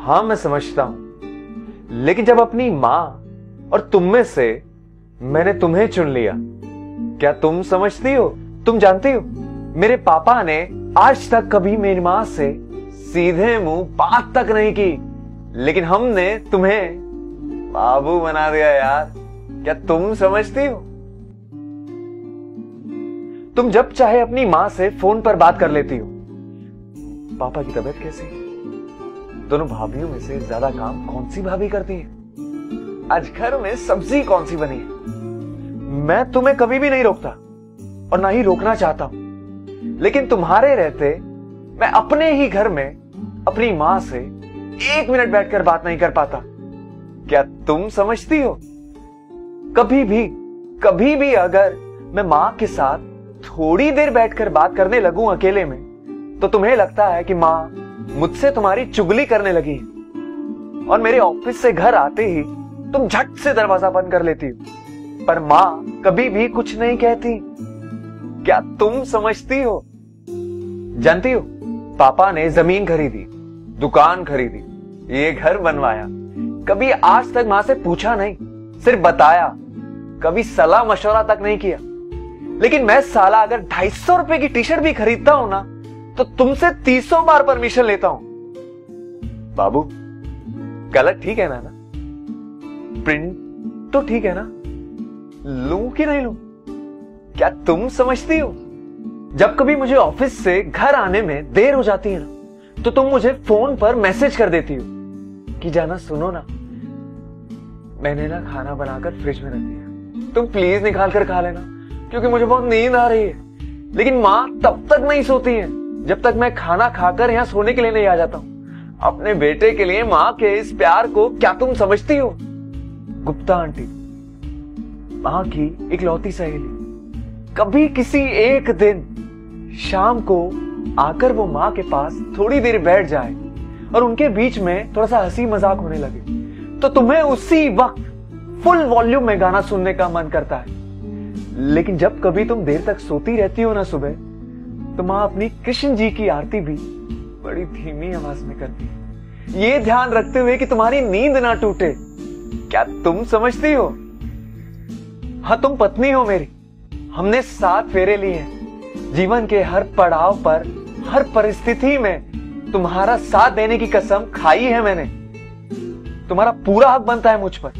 हाँ मैं समझता हूं, लेकिन जब अपनी मां और तुम में से मैंने तुम्हें चुन लिया, क्या तुम समझती हो? तुम जानती हो, मेरे पापा ने आज तक कभी मेरी मां से सीधे मुंह बात तक नहीं की, लेकिन हमने तुम्हें बाबू बना दिया यार। क्या तुम समझती हो? तुम जब चाहे अपनी मां से फोन पर बात कर लेती हो। पापा की तबीयत कैसी है? दोनों भाभीयों में से ज्यादा काम कौन सी भाभी करती है? आज घर में सब्जी कौन सी बनी है? मैं तुम्हें कभी भी नहीं रोकता और ना ही रोकना चाहता हूं, लेकिन तुम्हारे रहते मैं अपने ही घर में अपनी मां से 1 मिनट बैठकर बात नहीं कर पाता। क्या तुम समझती हो? कभी भी अगर मैं मां के साथ थोड़ी देर बैठकर बात करने लगूं अकेले में, तो तुम्हें लगता है कि मां मुझसे तुम्हारी चुगली करने लगी है और मेरे ऑफिस से घर आते ही तुम झट से दरवाजा बंद कर लेती हो, पर मां कभी भी कुछ नहीं कहती। क्या तुम समझती हो? जानती हो, पापा ने जमीन खरीदी, दुकान खरीदी, ये घर बनवाया, कभी आज तक मां से पूछा नहीं, सिर्फ बताया, कभी सलाह मशवरा तक नहीं किया। लेकिन मैं साला अगर 250 रुपए की टी शर्ट भी खरीदता हूं ना, तो तुमसे 300 बार परमिशन लेता हूं। बाबू, कलर ठीक है ना? प्रिंट तो ठीक है ना? लूं कि नहीं लूं? क्या तुम समझती हो? जब कभी मुझे ऑफिस से घर आने में देर हो जाती है ना, तो तुम मुझे फोन पर मैसेज कर देती हो कि जाना सुनो ना, मैंने ना खाना बनाकर फ्रिज में रख दिया, तुम प्लीज निकाल कर खा लेना, क्योंकि मुझे बहुत नींद आ रही है। लेकिन मां तब तक नहीं सोती है जब तक मैं खाना खाकर यहां सोने के लिए नहीं आ जाता हूं। अपने बेटे के लिए मां के इस प्यार को क्या तुम समझती हो? गुप्ता आंटी, मां की इकलौती सहेली, कभी किसी एक दिन शाम को आकर वो मां के पास थोड़ी देर बैठ जाए और उनके बीच में थोड़ा सा हंसी मजाक होने लगे, तो तुम्हें उसी वक्त फुल वॉल्यूम में गाना सुनने का मन करता है। लेकिन जब कभी तुम देर तक सोती रहती हो ना सुबह, तो मां अपनी कृष्ण जी की आरती भी बड़ी धीमी आवाज में करती है, ये ध्यान रखते हुए कि तुम्हारी नींद ना टूटे। क्या तुम समझती हो? हाँ, तुम पत्नी हो मेरी, हमने 7 फेरे लिए हैं। जीवन के हर पड़ाव पर, हर परिस्थिति में तुम्हारा साथ देने की कसम खाई है मैंने। तुम्हारा पूरा हक बनता है मुझ पर।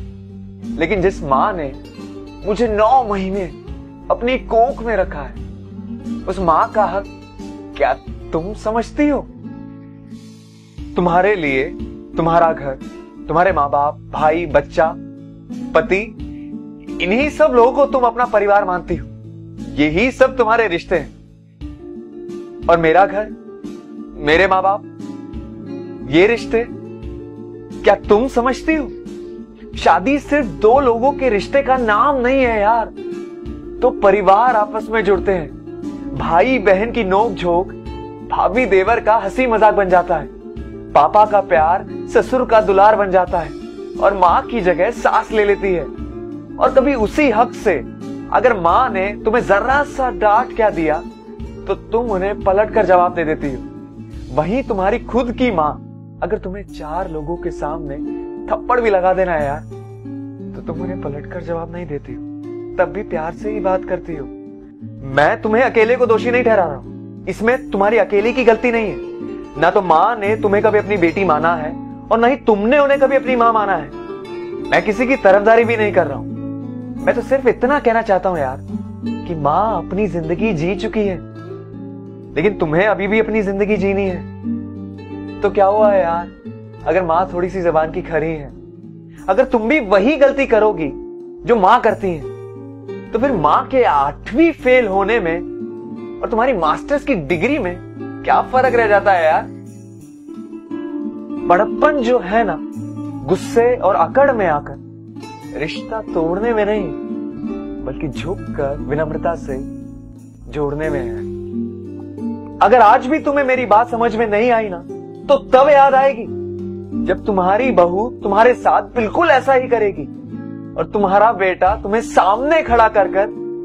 लेकिन जिस मां ने मुझे 9 महीने अपनी कोख में रखा है, उस मां का हक क्या तुम समझती हो? तुम्हारे लिए तुम्हारा घर, तुम्हारे माँ बाप, भाई, बच्चा, पति, इन्हीं सब लोगों को तुम अपना परिवार मानती हो। यही सब तुम्हारे रिश्ते हैं। और मेरा घर, मेरे माँ बाप, ये रिश्ते क्या तुम समझती हो? शादी सिर्फ 2 लोगों के रिश्ते का नाम नहीं है यार, तो परिवार आपस में जुड़ते हैं। भाई बहन की नोक झोंक भाभी देवर का हंसी मजाक बन जाता है, पापा का प्यार ससुर का दुलार बन जाता है, और मां की जगह सास ले लेती है। और कभी उसी हक से अगर मां ने तुम्हें जरा सा डांट क्या दिया, तो तुम उन्हें पलट कर जवाब दे देती हो। वहीं तुम्हारी खुद की मां अगर तुम्हें 4 लोगों के सामने थप्पड़ भी लगा देना है यार, तो तुम उन्हें पलट कर जवाब नहीं देती हो, तब भी प्यार से ही बात करती हो। मैं तुम्हें अकेले को दोषी नहीं ठहरा रहा हूं, इसमें तुम्हारी अकेले की गलती नहीं है। ना तो मां ने तुम्हें कभी अपनी बेटी माना है और ना ही तुमने उन्हें कभी अपनी मां माना है। मैं किसी की तरफदारी भी नहीं कर रहा हूं, मैं तो सिर्फ इतना कहना चाहता हूं यार कि मां अपनी जिंदगी जी चुकी है, लेकिन तुम्हें अभी भी अपनी जिंदगी जीनी है। तो क्या हुआ है यार अगर मां थोड़ी सी जबान की खरी है? अगर तुम भी वही गलती करोगी जो मां करती है, तो फिर मां के 8वीं फेल होने में और तुम्हारी मास्टर्स की डिग्री में क्या फर्क रह जाता है यार? बड़प्पन जो है ना, गुस्से और अकड़ में आकर रिश्ता तोड़ने में नहीं, बल्कि झुककर विनम्रता से जोड़ने में है। अगर आज भी तुम्हें मेरी बात समझ में नहीं आई ना, तो तब याद आएगी जब तुम्हारी बहू तुम्हारे साथ बिल्कुल ऐसा ही करेगी और तुम्हारा बेटा तुम्हें सामने खड़ा कर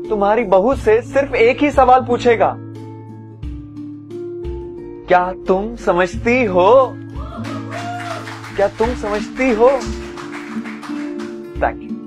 तुम्हारी बहू से सिर्फ एक ही सवाल पूछेगा, क्या तुम समझती हो? क्या तुम समझती हो? Thank you.